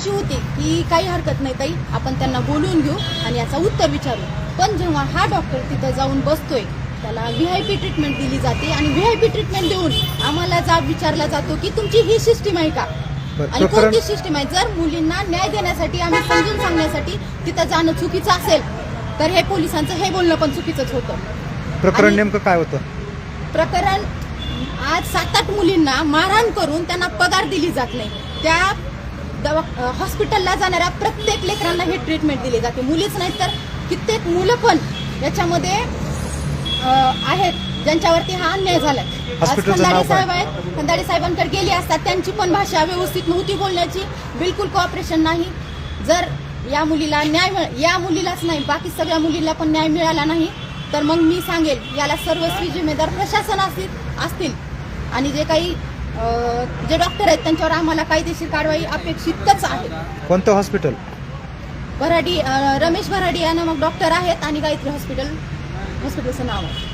अशी होती की काही हरकत नाही ताई, आपण त्यांना बोलवून घेऊ आणि याचा उत्तर विचारू. पण जेव्हा हा डॉक्टर तिथं जाऊन बसतोय, त्याला व्हीआयपी ट्रीटमेंट दिली जाते आणि व्हीआयपी ट्रीटमेंट देऊन आम्हाला जाब विचारला जातो की तुमची ही सिस्टीम आहे का आणि कोणती सिस्टीम आहे. जर मुलींना न्याय देण्यासाठी आम्ही समजून सांगण्यासाठी तिथं जाणं चुकीचं असेल तर हे पोलिसांचं हे बोलणं पण चुकीचंच होतं. प्रकरण नेमकं काय होतं? प्रकरण आज 7-8 मुलींना मारहाण करून त्यांना पगार दिली जात नाही. त्या हॉस्पिटलला जाणाऱ्या प्रत्येक लेकरांना हे ट्रीटमेंट दिली जाते. मुलीच नाहीत तर कित्येक मुलं पण याच्यामध्ये आहेत ज्यांच्यावरती हा अन्याय झालाय. खंदाडे साहेब आहेत, खंदाडे साहेबांकडे गेली असतात, त्यांची पण भाषा व्यवस्थित नव्हती बोलण्याची, बिलकुल कोऑपरेशन नाही. जर या मुलीला या मुलीलाच नाही बाकी सगळ्या मुलीला पण न्याय मिळाला नाही तर मग मी सांगेल याला सर्वस्वी जिम्मेदार प्रशासन असतील आणि जे काही जे डॉक्टर आहेत त्यांच्यावर आम्हाला कायदेशीर कारवाई अपेक्षितच आहे. कोणतं हॉस्पिटल? भराडी, रमेश भराडी नामक डॉक्टर आहेत आणि गायत्री हॉस्पिटलचं नाव आहे.